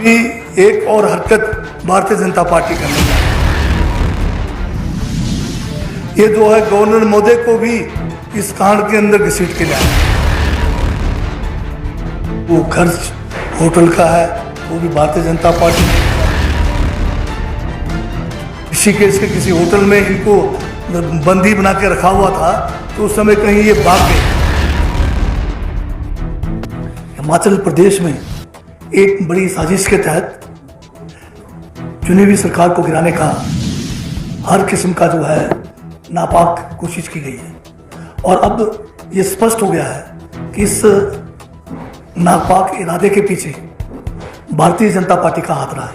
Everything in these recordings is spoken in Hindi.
भी एक और हरकत भारतीय जनता पार्टी करने जा रही है। ये जो है गवर्नर महोदय को भी इस कांड के अंदर घसीट के लाए। वो खर्च होटल का है, वो भी भारतीय जनता पार्टी ने। ऋषिकेश के किसी होटल में इनको बंदी बना के रखा हुआ था, तो उस समय कहीं ये भाग गए। हिमाचल प्रदेश में एक बड़ी साजिश के तहत चुनी हुई सरकार को गिराने का हर किस्म का जो है नापाक कोशिश की गई है। और अब ये स्पष्ट हो गया है कि इस नापाक इरादे के पीछे भारतीय जनता पार्टी का हाथ रहा है।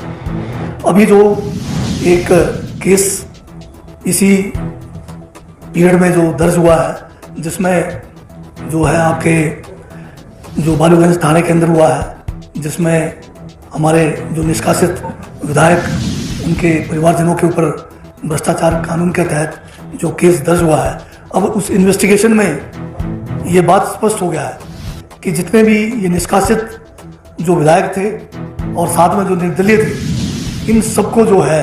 अभी जो एक केस इसी पीरियड में जो दर्ज हुआ है, जिसमें जो है आपके जो बालूगंज थाने के अंदर हुआ है, जिसमें हमारे जो निष्कासित विधायक उनके परिवारजनों के ऊपर भ्रष्टाचार कानून के तहत जो केस दर्ज हुआ है, अब उस इन्वेस्टिगेशन में ये बात स्पष्ट हो गया है कि जितने भी ये निष्कासित जो विधायक थे और साथ में जो निर्दलीय थे, इन सबको जो है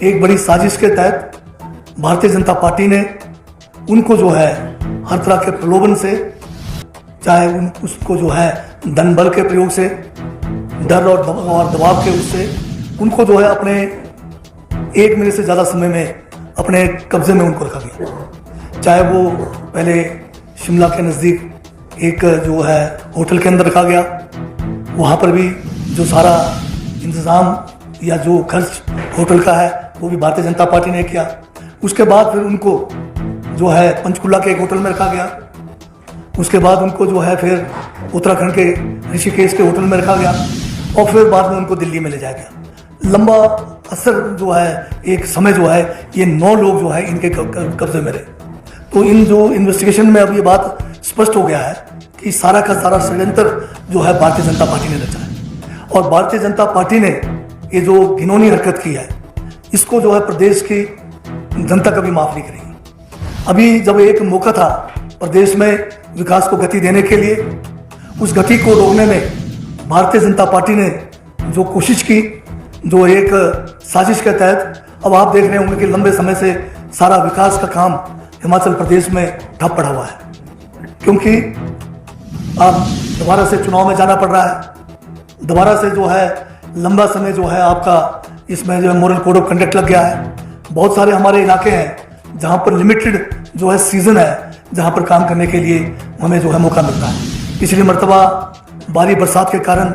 एक बड़ी साजिश के तहत भारतीय जनता पार्टी ने उनको जो है हर तरह के प्रलोभन से, चाहे उसको जो है धन बल के प्रयोग से, डर और दबाव के उससे उनको जो है अपने 1 महीने से ज़्यादा समय में अपने कब्जे में उनको रखा गया। चाहे वो पहले शिमला के नज़दीक एक जो है होटल के अंदर रखा गया, वहाँ पर भी जो सारा इंतज़ाम या जो खर्च होटल का है वो भी भारतीय जनता पार्टी ने किया। उसके बाद फिर उनको जो है पंचकुला के एक होटल में रखा गया। उसके बाद उनको जो है फिर उत्तराखंड के ऋषिकेश के होटल में रखा गया और फिर बाद में उनको दिल्ली में ले जाया गया। लंबा असर जो है, एक समय जो है, ये 9 लोग जो है इनके कब्जे में रहे। तो इन जो इन्वेस्टिगेशन में अब ये बात स्पष्ट हो गया है कि सारा का सारा षड्यंत्र जो है भारतीय जनता पार्टी ने रचा है। और भारतीय जनता पार्टी ने ये जो घिनौनी हरकत की है, इसको जो है प्रदेश की जनता कभी माफ नहीं करेगी। अभी जब एक मौका था प्रदेश में विकास को गति देने के लिए, उस गति को रोकने में भारतीय जनता पार्टी ने जो कोशिश की, जो एक साजिश के तहत, अब आप देख रहे होंगे कि लंबे समय से सारा विकास का काम हिमाचल प्रदेश में ठप पड़ा हुआ है, क्योंकि अब दोबारा से चुनाव में जाना पड़ रहा है। दोबारा से जो है लंबा समय जो है आपका इसमें जो मॉरल कोड ऑफ कंडक्ट लग गया है। बहुत सारे हमारे इलाके हैं जहाँ पर लिमिटेड जो है सीजन है, जहाँ पर काम करने के लिए हमें जो है मौका मिलता है। पिछली मरतबा भारी बरसात के कारण,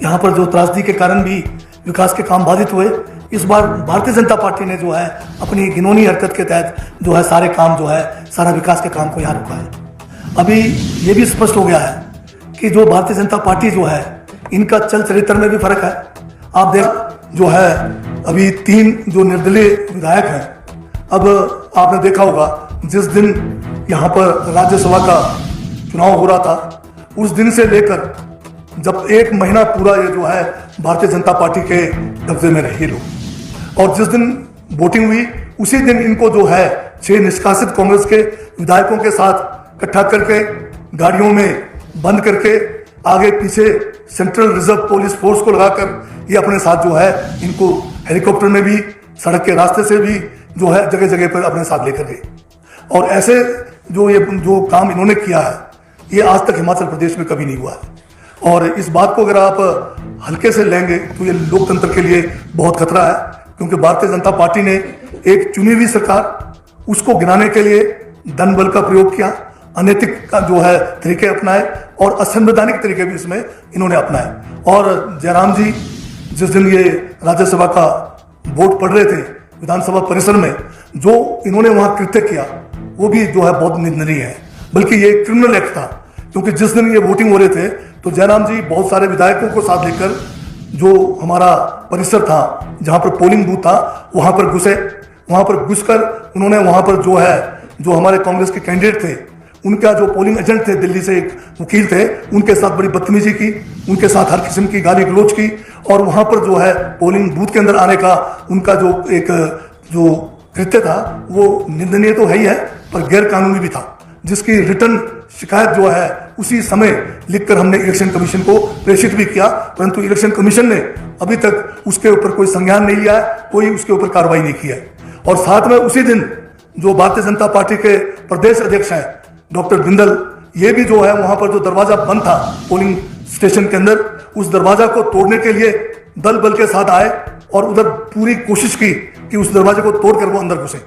यहाँ पर जो त्रासदी के कारण भी विकास के काम बाधित हुए। इस बार भारतीय जनता पार्टी ने जो है अपनी घिनौनी हरकत के तहत जो है सारे काम जो है, सारा विकास के काम को यहाँ रोका है। अभी ये भी स्पष्ट हो गया है कि जो भारतीय जनता पार्टी जो है, इनका चल चरित्र में भी फर्क है। आप देख जो है अभी 3 जो निर्दलीय विधायक हैं, अब आपने देखा होगा जिस दिन यहाँ पर राज्यसभा का चुनाव हो रहा था, उस दिन से लेकर जब 1 महीना पूरा ये जो है भारतीय जनता पार्टी के कब्जे में रहे लोग, और जिस दिन वोटिंग हुई उसी दिन इनको जो है 6 निष्कासित कांग्रेस के विधायकों के साथ इकट्ठा करके गाड़ियों में बंद करके आगे पीछे सेंट्रल रिजर्व पुलिस फोर्स को लगाकर ये अपने साथ जो है इनको हेलीकॉप्टर में भी, सड़क के रास्ते से भी जो है जगह जगह पर अपने साथ लेकर गए। और ऐसे जो काम इन्होंने किया है, ये आज तक हिमाचल प्रदेश में कभी नहीं हुआ है। और इस बात को अगर आप हल्के से लेंगे तो ये लोकतंत्र के लिए बहुत खतरा है, क्योंकि भारतीय जनता पार्टी ने एक चुनी हुई सरकार, उसको गिराने के लिए धन बल का प्रयोग किया, अनैतिक का जो है तरीके अपनाए और असंवैधानिक तरीके भी इसमें इन्होंने अपनाए। और जयराम जी जिस दिन ये राज्यसभा का वोट पढ़ रहे थे विधानसभा परिसर में, जो इन्होंने वहां कृत्य किया वो भी जो है बहुत निंदनीय है, बल्कि ये क्रिमिनल एक्ट था। क्योंकि जिस दिन ये वोटिंग हो रहे थे तो जयराम जी बहुत सारे विधायकों को साथ लेकर जो हमारा परिसर था, जहां पर पोलिंग बूथ था, वहां पर घुसे। वहां पर घुसकर उन्होंने वहां पर जो है जो हमारे कांग्रेस के कैंडिडेट थे, उनका जो पोलिंग एजेंट थे, दिल्ली से एक वकील थे, उनके साथ बड़ी बदतमीजी की, उनके साथ हर किस्म की गाली गलौज की। और वहां पर जो है पोलिंग बूथ के अंदर आने का उनका जो एक जो कृत्य था वो निंदनीय तो है ही है, पर गैर कानूनी भी था, जिसकी रिटर्न शिकायत जो है उसी समय लिखकर हमने इलेक्शन कमीशन को प्रेषित भी किया, परंतु इलेक्शन कमीशन ने अभी तक उसके ऊपर कोई संज्ञान नहीं लिया है, कोई उसके ऊपर कार्रवाई नहीं की है। और साथ में उसी दिन जो भारतीय जनता पार्टी के प्रदेश अध्यक्ष हैं डॉक्टर बिंदल, ये भी जो है वहां पर जो दरवाजा बंद था पोलिंग स्टेशन के अंदर, उस दरवाजा को तोड़ने के लिए दल बल के साथ आए और उधर पूरी कोशिश की कि उस दरवाजे को तोड़कर वो अंदर घुसे।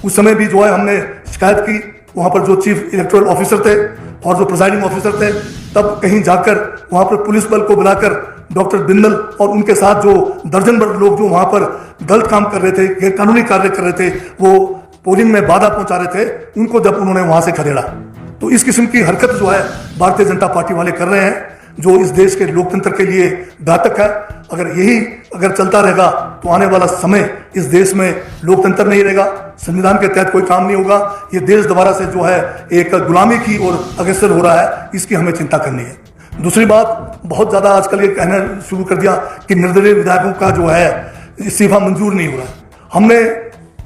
उस समय भी जो है हमने शिकायत की, वहां पर जो चीफ इलेक्टोरल ऑफिसर थे और जो प्रिजाइडिंग ऑफिसर थे, तब कहीं जाकर वहां पर पुलिस बल को बुलाकर डॉक्टर बिंदल और उनके साथ जो दर्जन भर लोग जो वहां पर गलत काम कर रहे थे, गैर कानूनी कार्य कर रहे थे, वो पोलिंग में बाधा पहुंचा रहे थे, उनको जब उन्होंने वहां से खदेड़ा। तो इस किस्म की हरकत जो है भारतीय जनता पार्टी वाले कर रहे हैं, जो इस देश के लोकतंत्र के लिए घातक है। अगर चलता रहेगा तो आने वाला समय इस देश में लोकतंत्र नहीं रहेगा, संविधान के तहत कोई काम नहीं होगा। ये देश दोबारा से जो है एक गुलामी की ओर अग्रसर हो रहा है, इसकी हमें चिंता करनी है। दूसरी बात, बहुत ज्यादा आजकल ये कहना शुरू कर दिया कि निर्दलीय विधायकों का जो है इस्तीफा मंजूर नहीं हो रहा है। हमने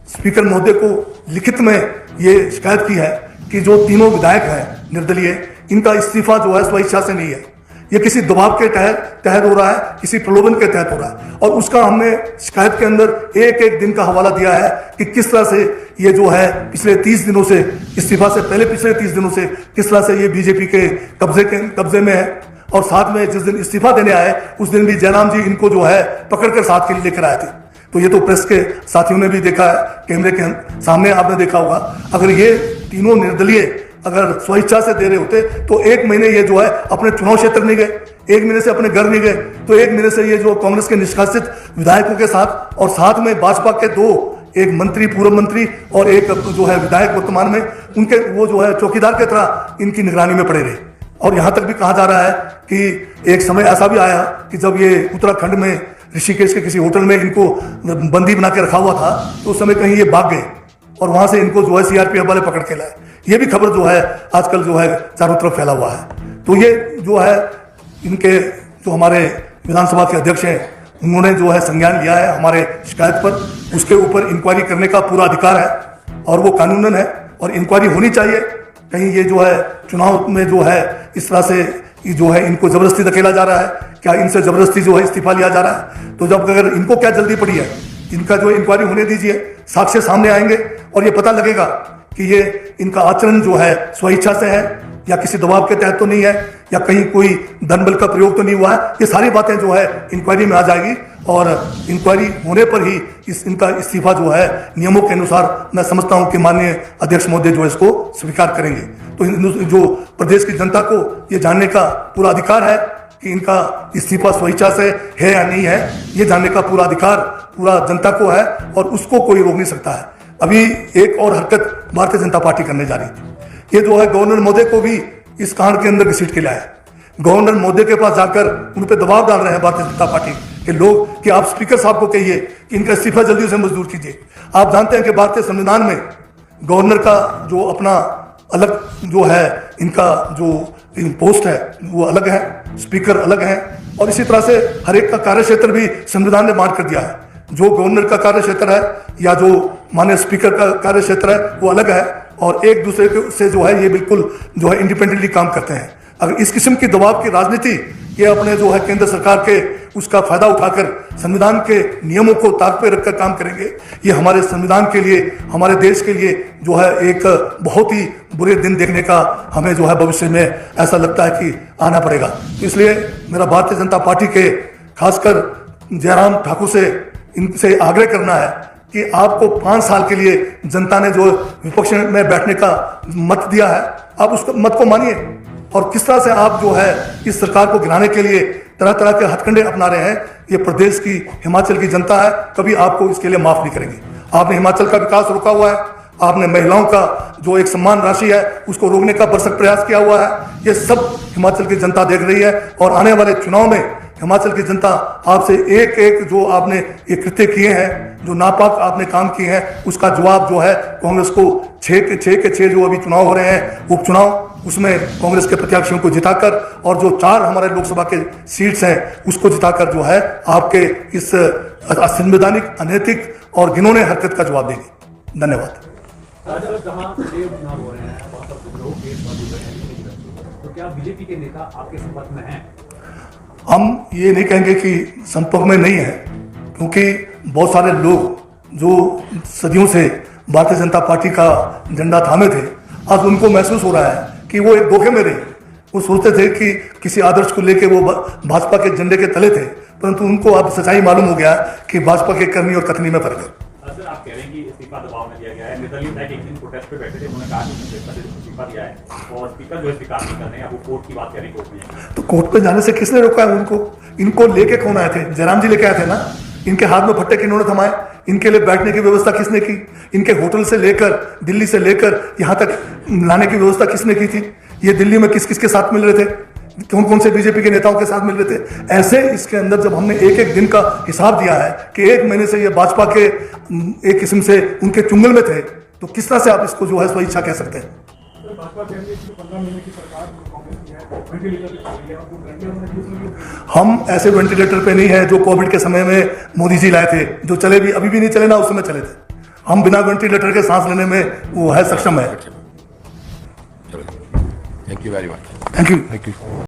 स्पीकर महोदय को लिखित में ये शिकायत की है कि जो तीनों विधायक हैं निर्दलीय, इनका इस्तीफा जो है स्वेच्छा से नहीं है, ये किसी दबाव के तहत हो रहा है, किसी प्रलोभन के तहत हो रहा है। और उसका हमने शिकायत के अंदर एक एक दिन का हवाला दिया है कि किस तरह से ये जो है पिछले 30 दिनों से, इस्तीफा से पहले पिछले 30 दिनों से किस तरह से ये बीजेपी के कब्जे में है। और साथ में जिस दिन इस्तीफा देने आए उस दिन भी जयराम जी इनको जो है पकड़कर साथ के लिए लेकर आए थे। तो ये तो प्रेस के साथियों ने भी देखा है, कैमरे के सामने आपने देखा होगा। अगर ये तीनों निर्दलीय अगर स्वेच्छा से दे रहे होते तो एक महीने ये जो है अपने चुनाव क्षेत्र नहीं गए, एक महीने से अपने घर नहीं गए, तो एक महीने से ये जो कांग्रेस के निष्कासित विधायकों के साथ और साथ में भाजपा के दो, एक मंत्री, पूर्व मंत्री और एक जो है विधायक वर्तमान में, उनके वो जो है चौकीदार की तरह इनकी निगरानी में पड़े रहे। और यहां तक भी कहा जा रहा है कि एक समय ऐसा भी आया कि जब ये उत्तराखंड में ऋषिकेश के किसी होटल में इनको बंदी बना के रखा हुआ था, तो उस समय कहीं ये भाग गए और वहां से इनको जो है सीआरपीएफ वाले पकड़ के लाए। ये भी खबर जो है आजकल जो है चारों तरफ फैला हुआ है। तो ये जो है इनके जो हमारे विधानसभा के अध्यक्ष हैं, उन्होंने जो है संज्ञान लिया है हमारे शिकायत पर, उसके ऊपर इंक्वायरी करने का पूरा अधिकार है और वो कानूनन है और इंक्वायरी होनी चाहिए। कहीं ये जो है चुनाव में जो है इस तरह से जो है इनको जबरदस्ती धकेला जा रहा है, क्या इनसे जबरदस्ती जो है इस्तीफा लिया जा रहा है? तो जब अगर इनको क्या जल्दी पड़ी है, इनका जो इंक्वायरी होने दीजिए, साक्ष्य सामने आएंगे और ये पता लगेगा कि ये इनका आचरण जो है स्वेच्छा से है या किसी दबाव के तहत तो नहीं है या कहीं कोई धन बल का प्रयोग तो नहीं हुआ है। ये सारी बातें जो है इंक्वायरी में आ जाएगी और इंक्वायरी होने पर ही इनका इस्तीफा जो है नियमों के अनुसार मैं समझता हूं कि माननीय अध्यक्ष महोदय जो है इसको स्वीकार करेंगे। तो जो प्रदेश की जनता को ये जानने का पूरा अधिकार है कि इनका इस्तीफा स्वेच्छा से है या नहीं है, ये जानने का पूरा अधिकार पूरा जनता को है और उसको कोई रोक नहीं सकता है। अभी एक और हरकत भारतीय जनता पार्टी करने जा रही थी, ये जो है गवर्नर महोदय को भी इस कांड के अंदर घसीट के लाया है। गवर्नर महोदय के पास जाकर उन पर दबाव डाल रहे हैं भारतीय जनता पार्टी के लोग कि आप स्पीकर साहब को कहिए कि इनका इस्तीफा जल्दी से मंजूर कीजिए। आप जानते हैं कि भारतीय संविधान में गवर्नर का जो अपना अलग जो है इनका जो पोस्ट है वो अलग है, स्पीकर अलग है और इसी तरह से हर एक का कार्य क्षेत्र भी संविधान ने बांट कर दिया है। जो गवर्नर का कार्य क्षेत्र है या जो माननीय स्पीकर का कार्य क्षेत्र है वो अलग है और एक दूसरे से जो है ये बिल्कुल जो है इंडिपेंडेंटली काम करते हैं। अगर इस किस्म की दबाव की राजनीति ये अपने जो है केंद्र सरकार के उसका फायदा उठाकर संविधान के नियमों को ताक पे रखकर काम करेंगे, ये हमारे संविधान के लिए, हमारे देश के लिए जो है एक बहुत ही बुरे दिन देखने का हमें जो है भविष्य में ऐसा लगता है कि आना पड़ेगा। तो इसलिए मेरा भारतीय जनता पार्टी के खासकर जयराम ठाकुर से इनसे आग्रह करना है कि आपको 5 साल के लिए जनता ने जो विपक्ष में बैठने का मत दिया है, आप उस मत को मानिए और किस तरह से आप जो है इस सरकार को गिराने के लिए तरह तरह के हथकंडे अपना रहे हैं, ये प्रदेश की, हिमाचल की जनता है, कभी आपको इसके लिए माफ नहीं करेंगे। आपने हिमाचल का विकास रोका हुआ है, आपने महिलाओं का जो एक सम्मान राशि है उसको रोकने का भरसक प्रयास किया हुआ है। ये सब हिमाचल की जनता देख रही है और आने वाले चुनाव में हिमाचल की जनता आपसे एक एक जो आपने ये कृत्य किए हैं, जो नापाक आपने काम किए हैं, उसका जवाब जो है कांग्रेस को 6 के 6 जो अभी चुनाव हो रहे हैं उपचुनाव, उसमें कांग्रेस के प्रत्याशियों को जिताकर और जो 4 हमारे लोकसभा के सीट्स हैं उसको जिताकर जो है आपके इस असंवैधानिक, अनैतिक और घिनौने हरकत का जवाब देंगे। धन्यवाद। तो क्या क्या बीजेपी के नेता आपके संपर्क में हैं? हम ये नहीं कहेंगे कि संपर्क में नहीं है, क्योंकि बहुत सारे लोग जो सदियों से भारतीय जनता पार्टी का झंडा थामे थे, आज उनको महसूस हो रहा है कि वो एक धोखे में रहे। वो सोचते थे कि किसी आदर्श को लेके वो भाजपा के झंडे के तले थे, परंतु उनको अब सच्चाई मालूम हो गया कि भाजपा के करनी और कथनी में फर्क है। सर, आप कह रहे हैं कि इस्तीफा दबाव में दिया गया है। नेदरलैंड में एक दिन प्रोटेस्ट पे बैठे थे, उन्होंने कहा कि इस्तीफा दिया है और स्पीकर जो है स्वीकार नहीं कर रहे हैं। वो कोर्ट की बात कह रहे हैं, कोर्ट में तो कोर्ट पे जाने से किसने रोका है उनको? इनको लेके कौन आए थे? जयराम जी लेके आए थे ना। इनके हाथ में फट्टे किन्होंने थमाए? इनके लिए बैठने की व्यवस्था किसने की? इनके होटल से लेकर, दिल्ली से लेकर यहाँ तक लाने की व्यवस्था किसने की थी? ये दिल्ली में किस किस के साथ मिल रहे थे? कौन कौन से बीजेपी के नेताओं के साथ मिल रहे थे? ऐसे इसके अंदर जब हमने एक एक दिन का हिसाब दिया है कि एक महीने से ये भाजपा के एक किस्म से उनके चुंगल में थे, तो किस तरह से आप इसको जो है स्वइच्छा कह सकते हैं? हम ऐसे वेंटिलेटर पे नहीं है जो कोविड के समय में मोदी जी लाए थे, जो चले भी अभी भी नहीं चले ना उस समय चले थे। हम बिना वेंटिलेटर के सांस लेने में वो है सक्षम है। Thank you very much. Thank you.